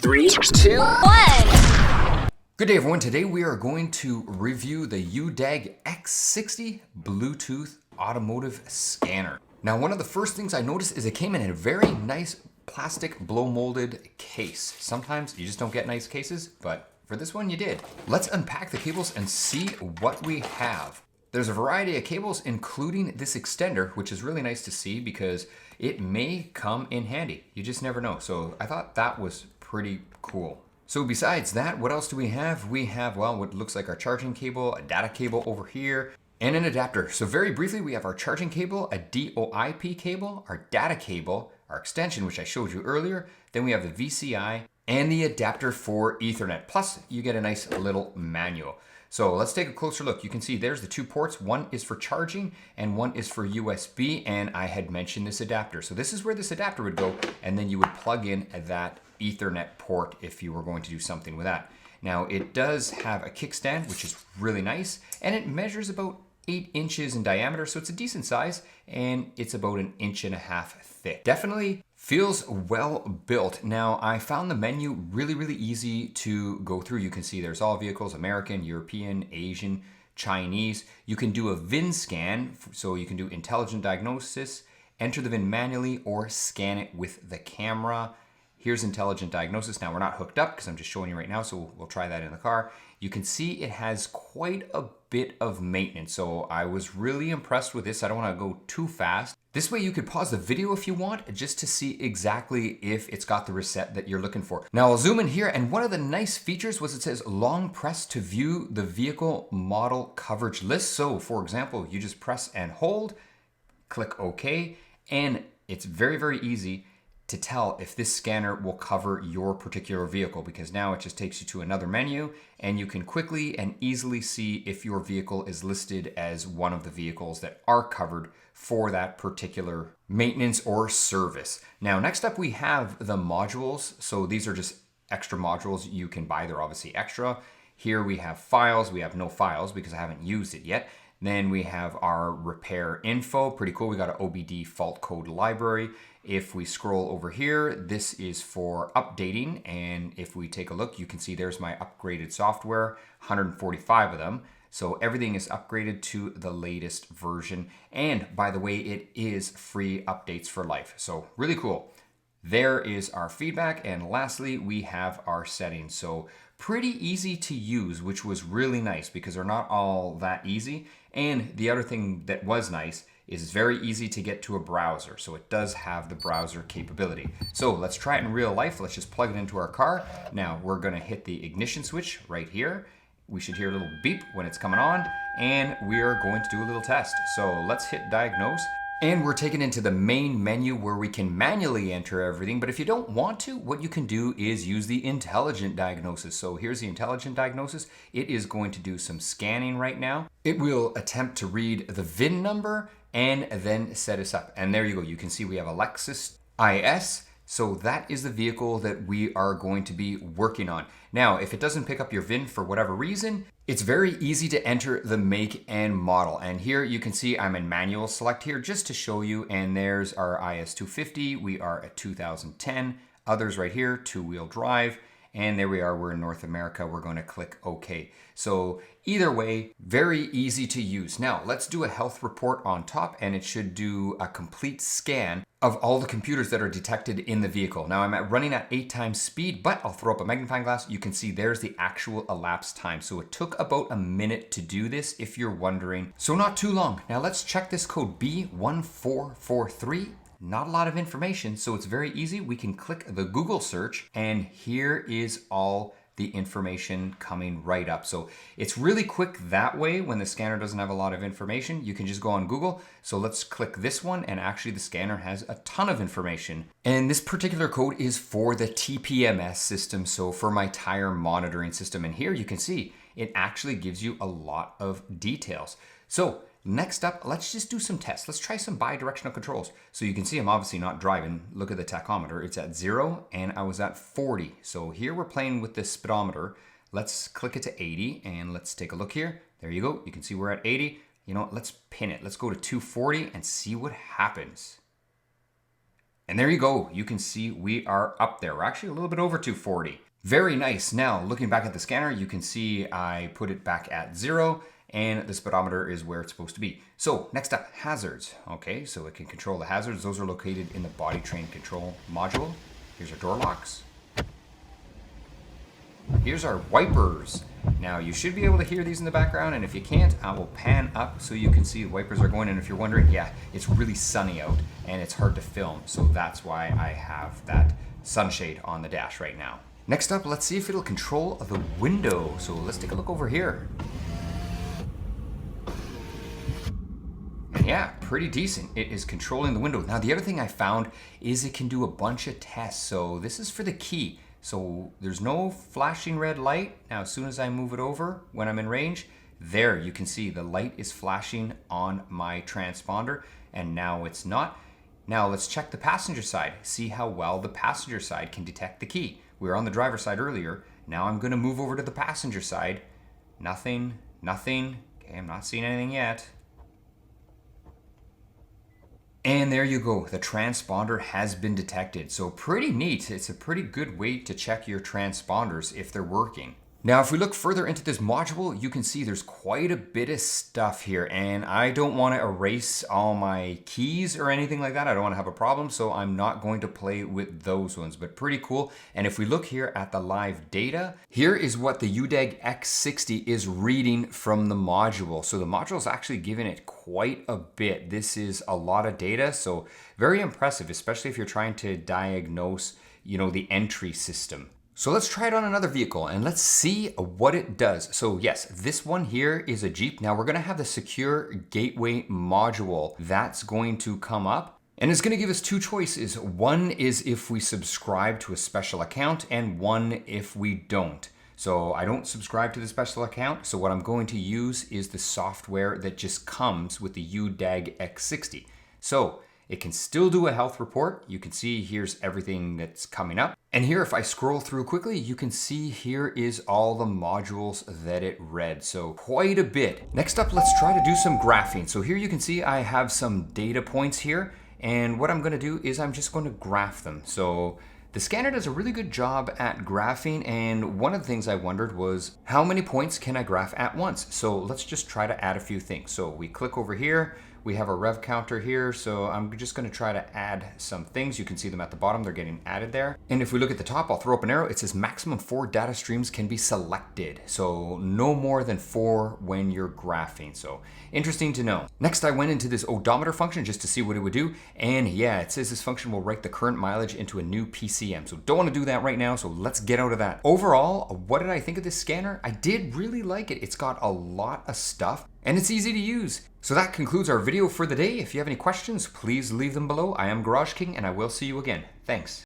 3, 2, 1. Good day, everyone. Today we are going to review the UDIAG X60 Bluetooth automotive scanner. Now, one of the first things I noticed is it came in a very nice plastic blow molded case. Sometimes you just don't get nice cases, but for this one you did. Let's unpack the cables and see what we have. There's a variety of cables, including this extender, which is really nice to see because it may come in handy. You just never know. So I thought that was pretty cool. So besides that, what else do we have? We have, well, what looks like our charging cable, a data cable over here, and an adapter. So very briefly, we have our charging cable, a DOIP cable, our data cable, our extension, which I showed you earlier. Then we have the VCI and the adapter for Ethernet. Plus, you get a nice little manual. So let's take a closer look. You can see there's the two ports. One is for charging and one is for USB. And I had mentioned this adapter. So this is where this adapter would go. And then you would plug in that Ethernet port if you were going to do something with that. Now it does have a kickstand, which is really nice. And it measures about 8 inches in diameter. So it's a decent size and it's about 1.5 inches thick. Definitely feels well built. Now, I found the menu really easy to go through. You can see there's all vehicles, American, European, Asian, Chinese. You can do a VIN scan, so you can do intelligent diagnosis, enter the VIN manually, or scan it with the camera. Here's intelligent diagnosis. Now, we're not hooked up because I'm just showing you right now, so we'll try that in the car. You can see it has quite a bit of maintenance, so I was really impressed with this. I don't want to go too fast. This way you could pause the video if you want, just to see exactly if it's got the reset that you're looking for. Now I'll zoom in here, and one of the nice features was it says long press to view the vehicle model coverage list. So for example, you just press and hold, click OK, and it's very easy to tell if this scanner will cover your particular vehicle, because now it just takes you to another menu and you can quickly and easily see if your vehicle is listed as one of the vehicles that are covered for that particular maintenance or service. Now, next up we have the modules. So these are just extra modules you can buy. They're obviously extra. Here we have files. We have no files because I haven't used it yet. Then we have our repair info. Pretty cool. We got an OBD fault code library. If we scroll over here, this is for updating. And if we take a look, you can see there's my upgraded software, 145 of them. So everything is upgraded to the latest version. And by the way, it is free updates for life. So really cool. There is our feedback. And lastly, we have our settings. So pretty easy to use, which was really nice because they're not all that easy. And the other thing that was nice is it's very easy to get to a browser. So it does have the browser capability. So let's try it in real life. Let's just plug it into our car. Now we're gonna hit the ignition switch right here. We should hear a little beep when it's coming on, and we are going to do a little test. So let's hit diagnose. And we're taken into the main menu where we can manually enter everything. But if you don't want to, what you can do is use the intelligent diagnosis. So here's the intelligent diagnosis. It is going to do some scanning right now. It will attempt to read the VIN number and then set us up. And there you go. You can see we have a Lexus IS. So that is the vehicle that we are going to be working on. Now, if it doesn't pick up your VIN for whatever reason, it's very easy to enter the make and model. And here you can see I'm in manual select here just to show you. And there's our IS250. We are at 2010. Others right here, 2-wheel drive. And there we are, we're in North America. We're going to click OK. So either way, very easy to use. Now let's do a health report on top, and it should do a complete scan of all the computers that are detected in the vehicle. Now I'm running at 8 times speed, but I'll throw up a magnifying glass. You can see there's the actual elapsed time. So it took about a minute to do this, if you're wondering. So not too long. Now let's check this code B1443. Not a lot of information, so it's very easy. We can click the Google search, and here is all the information coming right up. So it's really quick that way. When the scanner doesn't have a lot of information, you can just go on Google. So let's click this one, and actually the scanner has a ton of information. And this particular code is for the TPMS system, so for my tire monitoring system. And here you can see it actually gives you a lot of details. So next up, let's just do some tests. Let's try some bi-directional controls. So you can see I'm obviously not driving. Look at the tachometer. It's at 0 and I was at 40. So here we're playing with this speedometer. Let's click it to 80 and let's take a look here. There you go. You can see we're at 80. You know what? Let's pin it. Let's go to 240 and see what happens. And there you go. You can see we are up there. We're actually a little bit over 240. Very nice. Now, looking back at the scanner, you can see I put it back at 0 and the speedometer is where it's supposed to be. So next up, hazards. Okay, so it can control the hazards. Those are located in the body train control module. Here's our door locks. Here's our wipers. Now you should be able to hear these in the background, and if you can't, I will pan up so you can see the wipers are going. And if you're wondering, yeah, it's really sunny out and it's hard to film, so that's why I have that sunshade on the dash right now. Next up, let's see if it'll control the window. So let's take a look over here. And yeah, pretty decent. It is controlling the window. Now the other thing I found is it can do a bunch of tests. So this is for the key. So there's no flashing red light. Now, as soon as I move it over, when I'm in range, there you can see the light is flashing on my transponder, and now it's not. Now let's check the passenger side, see how well the passenger side can detect the key. We were on the driver's side earlier. Now I'm gonna move over to the passenger side. Nothing, nothing. Okay, I'm not seeing anything yet. And there you go, the transponder has been detected. So pretty neat. It's a pretty good way to check your transponders if they're working. Now, if we look further into this module, you can see there's quite a bit of stuff here, and I don't want to erase all my keys or anything like that. I don't want to have a problem, so I'm not going to play with those ones, but pretty cool. And if we look here at the live data, here is what the UDIAG X60 is reading from the module. So the module is actually giving it quite a bit. This is a lot of data, so very impressive, especially if you're trying to diagnose, the entry system. So let's try it on another vehicle and let's see what it does. So yes, this one here is a Jeep. Now we're gonna have the secure gateway module that's going to come up. And it's gonna give us two choices. One is if we subscribe to a special account, and one if we don't. So I don't subscribe to the special account. So what I'm going to use is the software that just comes with the UDIAG X60. So it can still do a health report. You can see here's everything that's coming up. And here, if I scroll through quickly, you can see here is all the modules that it read. So quite a bit. Next up, let's try to do some graphing. So here you can see I have some data points here. And what I'm gonna do is I'm just going to graph them. So the scanner does a really good job at graphing, and one of the things I wondered was how many points can I graph at once? So let's just try to add a few things. So we click over here, we have a rev counter here, so I'm just gonna try to add some things. You can see them at the bottom, they're getting added there. And if we look at the top, I'll throw up an arrow. It says maximum 4 data streams can be selected. So no more than 4 when you're graphing. So interesting to know. Next, I went into this odometer function just to see what it would do. And yeah, it says this function will write the current mileage into a new PCM. So don't wanna do that right now, so let's get out of that. Overall, what did I think of this scanner? I did really like it. It's got a lot of stuff and it's easy to use. So that concludes our video for the day. If you have any questions, please leave them below. I am Garage King and I will see you again. Thanks.